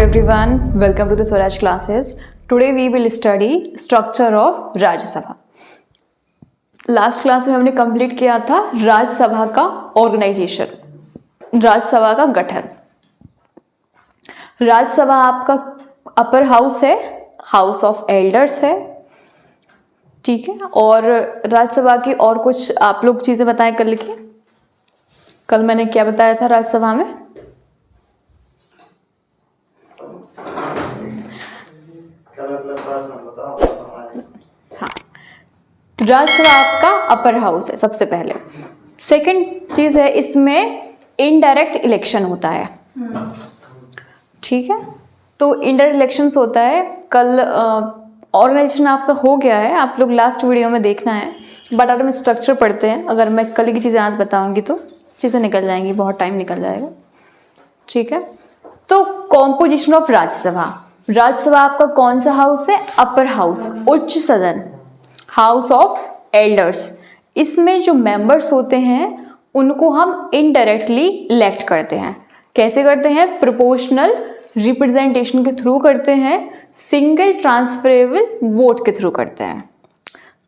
everyone, welcome to the Swaraj classes. Today we will study structure of Rajya Sabha. Last class में हमने complete किया था राज्यसभा का ऑर्गेनाइजेशन, राज्यसभा का गठन. राज्यसभा आपका अपर हाउस है, हाउस ऑफ एल्डर्स है, ठीक है. और राज्यसभा की और कुछ आप लोग चीज़ें बताएं कल की. कल मैंने क्या बताया था राज्यसभा में? हाँ, राज्यसभा आपका अपर हाउस है सबसे पहले. सेकंड चीज़ है, इसमें इनडायरेक्ट इलेक्शन होता है, ठीक है. तो इनडायरेक्ट इलेक्शंस होता है. कल ऑर्गेनाइजेशन आपका हो गया है, आप लोग लास्ट वीडियो में देखना है. बट अगर हम स्ट्रक्चर पढ़ते हैं, अगर मैं कल की चीज़ें आज बताऊंगी तो चीज़ें निकल जाएंगी, बहुत टाइम निकल जाएगा, ठीक है. तो कॉम्पोजिशन ऑफ राज्यसभा. राज्यसभा आपका कौन सा हाउस है? अपर हाउस, उच्च सदन, हाउस ऑफ एल्डर्स. इसमें जो मेंबर्स होते हैं उनको हम इनडायरेक्टली इलेक्ट करते हैं. कैसे करते हैं? प्रोपोर्शनल रिप्रेजेंटेशन के थ्रू करते हैं, सिंगल ट्रांसफरेबल वोट के थ्रू करते हैं.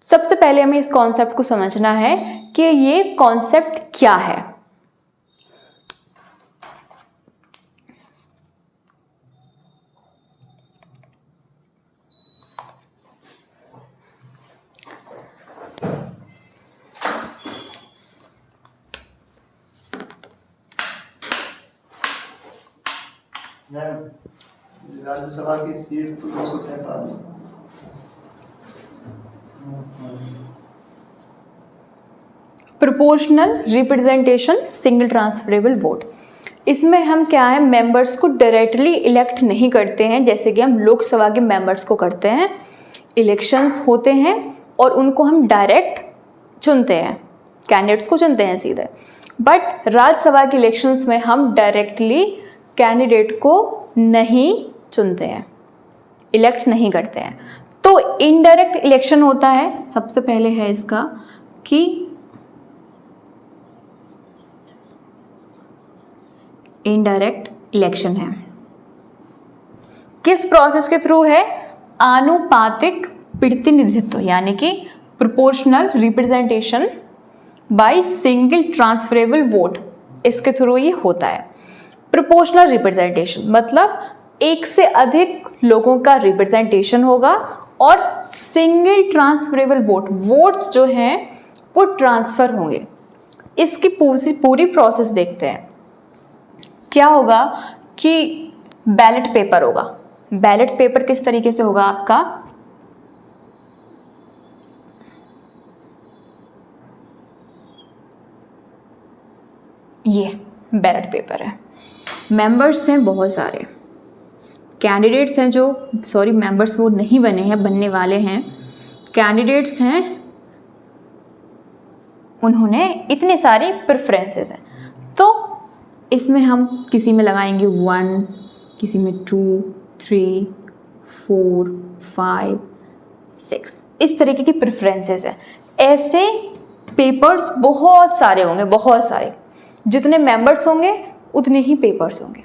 सबसे पहले हमें इस कॉन्सेप्ट को समझना है कि ये कॉन्सेप्ट क्या है. राज्यसभा की seat 243. Proportional representation, single transferable vote. इसमें हम क्या है, मेंबर्स को डायरेक्टली इलेक्ट नहीं करते हैं जैसे कि हम लोकसभा के मेंबर्स को करते हैं. इलेक्शंस होते हैं और उनको हम डायरेक्ट चुनते हैं, कैंडिडेट्स को चुनते हैं सीधे. बट राज्यसभा के इलेक्शंस में हम डायरेक्टली कैंडिडेट को नहीं चुनते हैं, इलेक्ट नहीं करते हैं. तो इनडायरेक्ट इलेक्शन होता है. सबसे पहले है इसका कि इनडायरेक्ट इलेक्शन है. किस प्रोसेस के थ्रू है? आनुपातिक प्रतिनिधित्व, यानी कि proportional representation by single transferable vote, इसके थ्रू ये होता है. प्रोपोर्शनल रिप्रेजेंटेशन मतलब एक से अधिक लोगों का रिप्रेजेंटेशन होगा और सिंगल ट्रांसफरेबल वोट, वोट्स जो हैं वो ट्रांसफ़र होंगे. इसकी पूरी प्रोसेस देखते हैं. क्या होगा कि बैलेट पेपर होगा. बैलेट पेपर किस तरीके से होगा आपका? ये बैलेट पेपर है. मेंबर्स हैं बहुत सारे, कैंडिडेट्स हैं जो, सॉरी मेंबर्स वो नहीं बने हैं, बनने वाले हैं. कैंडिडेट्स हैं, उन्होंने इतने सारे प्रेफरेंसेस हैं. तो इसमें हम किसी में लगाएंगे 1, किसी में 2, 3, 4, 5, 6, इस तरीके की प्रेफरेंसेस हैं. ऐसे पेपर्स बहुत सारे होंगे, बहुत सारे. जितने मेंबर्स होंगे उतने ही पेपर्स होंगे,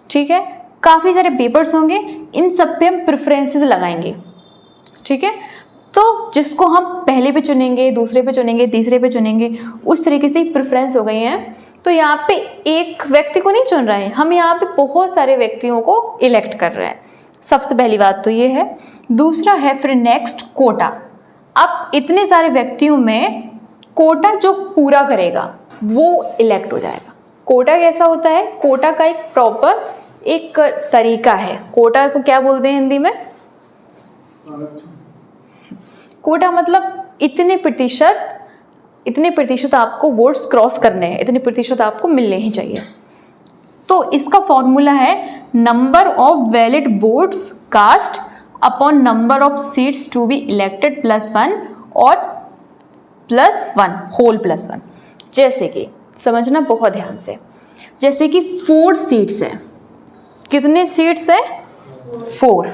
ठीक है. काफ़ी सारे पेपर्स होंगे, इन सब पे हम प्रेफरेंसेस लगाएंगे, ठीक है. तो जिसको हम पहले पे चुनेंगे, दूसरे पे चुनेंगे, तीसरे पे चुनेंगे, उस तरीके से प्रेफरेंस हो गई हैं. तो यहाँ पे एक व्यक्ति को नहीं चुन रहे हैं हम, यहाँ पे बहुत सारे व्यक्तियों को इलेक्ट कर रहे हैं. सबसे पहली बात तो ये है. दूसरा है फिर नेक्स्ट कोटा. अब इतने सारे व्यक्तियों में कोटा जो पूरा करेगा वो इलेक्ट हो जाएगा. कोटा कैसा होता है? कोटा का एक प्रॉपर एक तरीका है. कोटा को क्या बोलते हैं हिंदी में? कोटा मतलब इतने प्रतिशत आपको वोट्स क्रॉस करने हैं, इतने प्रतिशत आपको मिलने ही चाहिए. तो इसका फॉर्मूला है number of valid votes cast upon number of seats to be elected +1 और +1 होल +1. जैसे कि समझना बहुत ध्यान से, जैसे कि 4 सीट्स हैं. कितने सीट्स हैं? 4.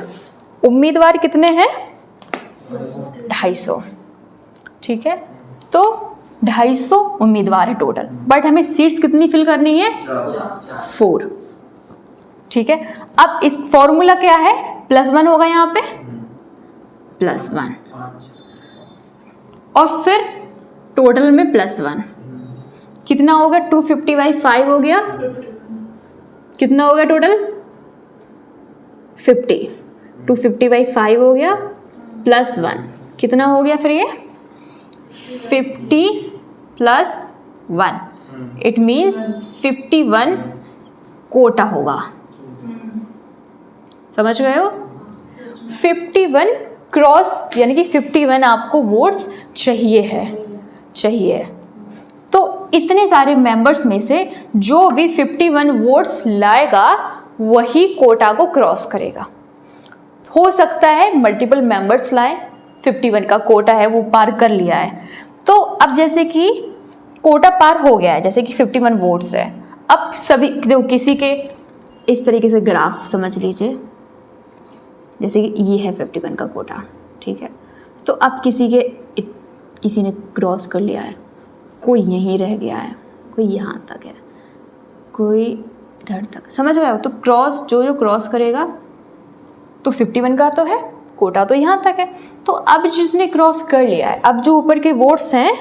उम्मीदवार कितने हैं? 250, ठीक है. तो 250 उम्मीदवार है टोटल, बट हमें सीट्स कितनी फिल करनी है? 4. ठीक है, अब इस फॉर्मूला क्या है, +1 होगा यहाँ पे, +1 और फिर टोटल में +1 कितना होगा, 250/5 हो गया, कितना हो गया टोटल 50, 250/5 हो गया +1 कितना हो गया फिर ये 50 + 1, इट मीन्स 51 कोटा होगा। समझ गए हो, 51 क्रॉस यानी कि 51 आपको वोट्स चाहिए। तो इतने सारे मेंबर्स में से जो भी 51 वोट्स लाएगा वही कोटा को क्रॉस करेगा। हो सकता है मल्टीपल मेंबर्स लाए, 51 का कोटा है वो पार कर लिया है, तो अब जैसे कि कोटा पार हो गया है, जैसे कि 51 वोट्स है, अब सभी देखो किसी के इस तरीके से ग्राफ समझ लीजिए, जैसे कि ये है 51 का कोटा, ठीक है, तो अब किसी ने क्रॉस कर लिया है, कोई यहीं रह गया है, कोई यहाँ तक है, कोई इधर तक, समझ गए हो, तो क्रॉस जो क्रॉस करेगा तो 51 का तो है, कोटा तो यहाँ तक है, तो अब जिसने क्रॉस कर लिया है, अब जो ऊपर के वोट्स हैं,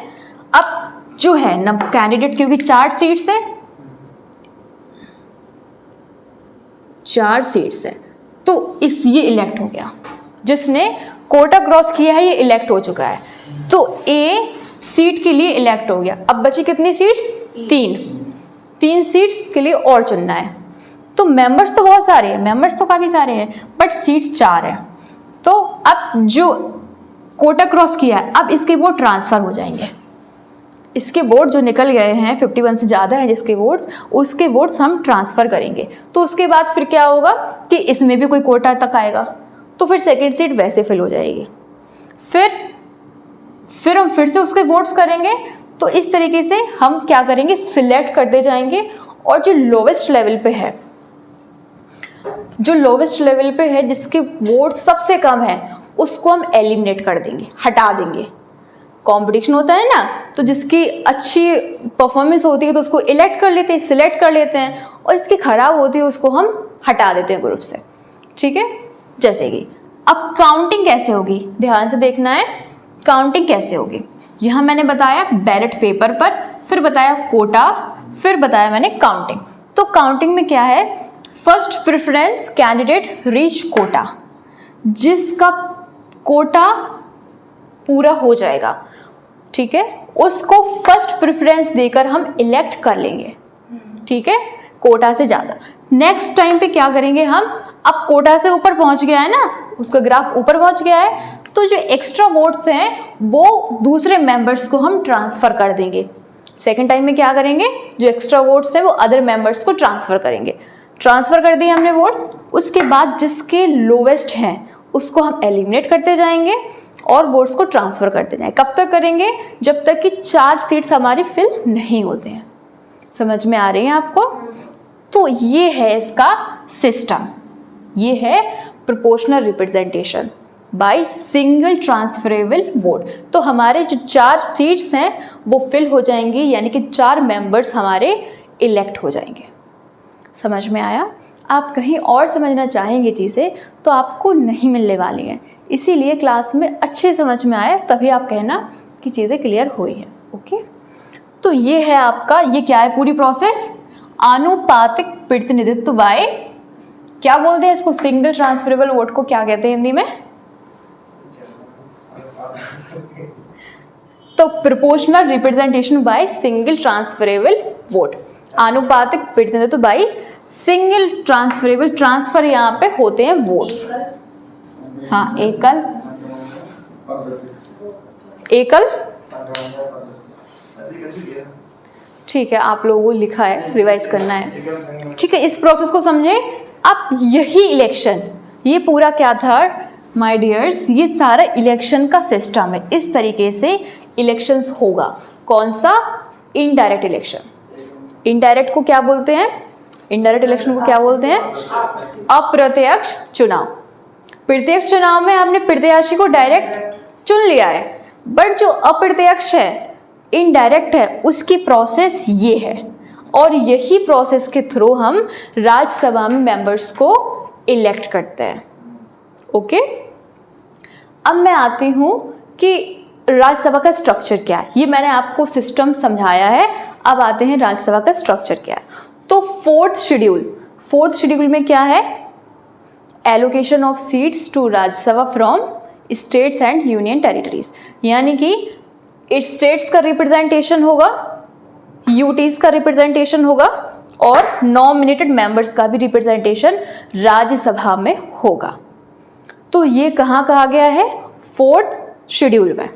अब जो है ना कैंडिडेट, क्योंकि 4 सीट्स है, 4 सीट्स है, तो ये इलेक्ट हो गया, जिसने कोटा क्रॉस किया है ये इलेक्ट हो चुका है, तो ए सीट के लिए इलेक्ट हो गया। अब बची कितनी सीट्स, 3 सीट्स के लिए और चुनना है, तो मेंबर्स तो बहुत सारे हैं, मेंबर्स तो काफ़ी सारे हैं, बट सीट्स 4 हैं, तो अब जो कोटा क्रॉस किया है, अब इसके वोट ट्रांसफ़र हो जाएंगे, इसके वोट जो निकल गए हैं 51 से ज़्यादा है जिसके वोट्स, उसके वोट्स हम ट्रांसफ़र करेंगे, तो उसके बाद फिर क्या होगा कि इसमें भी कोई कोटा तक आएगा, तो फिर सेकेंड सीट वैसे फिल हो जाएगी, फिर हम फिर से उसके वोट्स करेंगे, तो इस तरीके से हम क्या करेंगे, सिलेक्ट करते जाएंगे, और जो लोवेस्ट लेवल पे है, जिसके वोट सबसे कम है, उसको हम एलिमिनेट कर देंगे, हटा देंगे। कंपटीशन होता है ना, तो जिसकी अच्छी परफॉर्मेंस होती है तो उसको इलेक्ट कर लेते हैं, सिलेक्ट कर लेते हैं, और इसकी खराब होती है उसको हम हटा देते हैं ग्रुप से, ठीक है। जैसे कि अब काउंटिंग कैसे होगी, ध्यान से देखना है, काउंटिंग कैसे होगी। यहाँ मैंने बताया बैलेट पेपर पर, फिर बताया कोटा, फिर बताया मैंने काउंटिंग। तो काउंटिंग में क्या है, first preference candidate reach quota, जिसका कोटा पूरा हो जाएगा, ठीक है, उसको फर्स्ट प्रेफरेंस देकर हम इलेक्ट कर लेंगे, ठीक है, कोटा से ज़्यादा। नेक्स्ट टाइम पे क्या करेंगे हम, अब कोटा से ऊपर पहुंच गया है ना, उसका ग्राफ ऊपर पहुंच गया है, तो जो एक्स्ट्रा वोट्स हैं वो दूसरे मेंबर्स को हम ट्रांसफ़र कर देंगे। सेकंड टाइम में क्या करेंगे, जो एक्स्ट्रा वोट्स हैं वो अदर मेंबर्स को ट्रांसफ़र करेंगे। ट्रांसफ़र कर दिए हमने वोट्स, उसके बाद जिसके लोवेस्ट हैं उसको हम एलिमिनेट करते जाएंगे और वोट्स को ट्रांसफ़र करते जाएंगे। कब तक करेंगे, जब तक कि 4 सीट्स हमारी फिल नहीं होते हैं। समझ में आ रही है आपको। तो ये है इसका सिस्टम, ये है proportional representation by single transferable vote. तो हमारे जो 4 सीट्स हैं वो फिल हो जाएंगी, यानी कि 4 मेंबर्स हमारे इलेक्ट हो जाएंगे। समझ में आया। आप कहीं और समझना चाहेंगे चीज़ें तो आपको नहीं मिलने वाली हैं, इसीलिए क्लास में अच्छे समझ में आए तभी आप कहना कि चीज़ें क्लियर हुई हैं। ओके, तो ये है आपका, ये क्या है पूरी प्रोसेस, आनुपातिक प्रतिनिधित्व बाय, क्या बोलते हैं इसको, सिंगल ट्रांसफरेबल वोट को क्या कहते हैं हिंदी में, तो proportional representation by single transferable vote, आनुपातिक प्रतिनिधित्व बाय सिंगल ट्रांसफरेबल, ट्रांसफर यहाँ पे होते हैं वोट्स। हाँ, एकल ठीक है, आप लोगों को लिखा है, रिवाइज करना है, ठीक है। इस प्रोसेस को समझे आप। यही इलेक्शन, ये पूरा क्या था माय डियर्स, ये सारा इलेक्शन का सिस्टम है। इस तरीके से इलेक्शंस होगा। कौन सा, इनडायरेक्ट इलेक्शन। इनडायरेक्ट को क्या बोलते हैं, इनडायरेक्ट इलेक्शन को क्या बोलते हैं, अप्रत्यक्ष चुनाव। प्रत्यक्ष चुनाव में हमने प्रत्याशी को डायरेक्ट चुन लिया है, बट जो अप्रत्यक्ष है, इनडायरेक्ट है, उसकी प्रोसेस ये है। और यही प्रोसेस के थ्रू हम राज्यसभा में मेंबर्स को इलेक्ट करते हैं। ओके, अब मैं आती हूँ कि राज्यसभा का स्ट्रक्चर क्या है। ये मैंने आपको सिस्टम समझाया है, अब आते हैं राज्यसभा का स्ट्रक्चर क्या है। तो फोर्थ शेड्यूल में क्या है, allocation of seats to Rajya Sabha from states and union territories, यानी कि स्टेट्स का रिप्रेजेंटेशन होगा, यूटीज का रिप्रेजेंटेशन होगा और नॉमिनेटेड मेंबर्स का भी रिप्रेजेंटेशन राज्यसभा में होगा। तो ये कहाँ कहा गया है, फोर्थ शेड्यूल में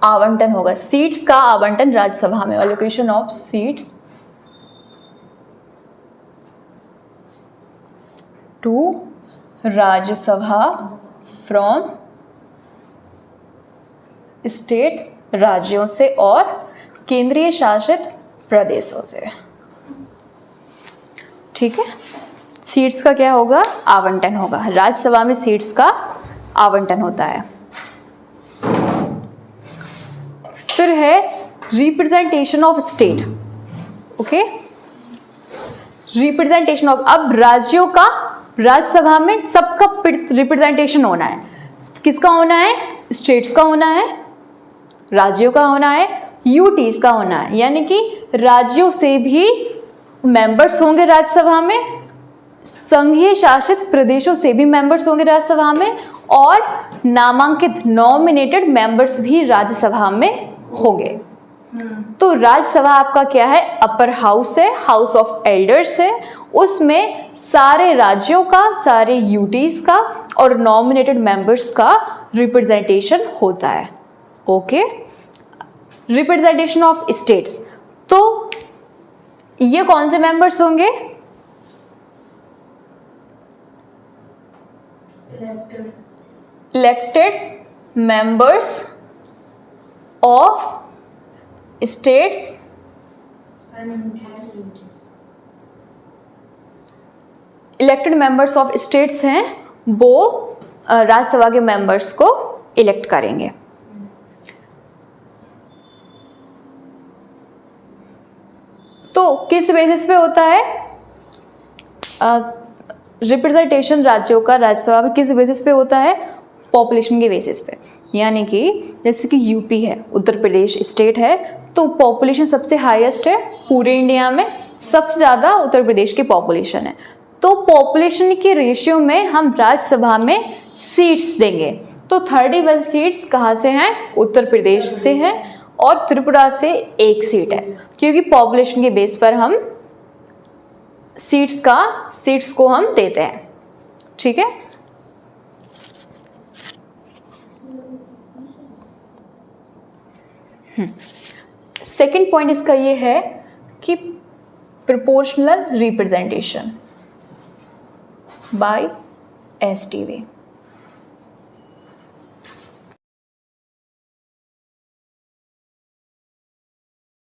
आवंटन होगा, सीट्स का आवंटन राज्यसभा में, allocation of seats to Rajya Sabha from state राज्यों से और केंद्रीय शासित प्रदेशों से। ठीक है, सीट्स का क्या होगा, आवंटन होगा, राज्यसभा में सीट्स का आवंटन होता है। फिर है representation of state. Okay, representation of, अब राज्यों का राज्यसभा में सबका रिप्रेजेंटेशन होना है। किसका होना है, स्टेट्स का होना है, राज्यों का होना है, यूटीज का होना है, यानी कि राज्यों से भी मेंबर्स होंगे राज्यसभा में, संघीय शासित प्रदेशों से भी मेंबर्स होंगे राज्यसभा में, और नामांकित नॉमिनेटेड मेंबर्स भी राज्यसभा में होंगे। तो राज्यसभा आपका क्या है, अपर हाउस है, हाउस ऑफ एल्डर्स है, उसमें सारे राज्यों का, सारे यूटीज का और नॉमिनेटेड मेंबर्स का रिप्रेजेंटेशन होता है। ओके, रिप्रेजेंटेशन ऑफ स्टेट्स, तो ये कौन से मेंबर्स होंगे, elected members of states elected members of states हैं, वो राज्यसभा के मेंबर्स को इलेक्ट करेंगे। तो किस बेसिस पे होता है रिप्रेजेंटेशन राज्यों का राज्यसभा में, किस बेसिस पे होता है, पॉपुलेशन के बेसिस पे। यानी कि जैसे कि यूपी है, उत्तर प्रदेश स्टेट है, तो पॉपुलेशन सबसे हाईएस्ट है पूरे इंडिया में, सबसे ज़्यादा उत्तर प्रदेश की पॉपुलेशन है। तो पॉपुलेशन के रेशियो में हम राज्यसभा में सीट्स देंगे। तो 31 सीट्स कहाँ से हैं, उत्तर प्रदेश से हैं, और त्रिपुरा से 1 सीट है, क्योंकि पॉपुलेशन के बेस पर हम सीट्स को हम देते हैं। ठीक है, सेकंड पॉइंट इसका ये है कि प्रोपोर्शनल रिप्रेजेंटेशन बाय एसटीवी।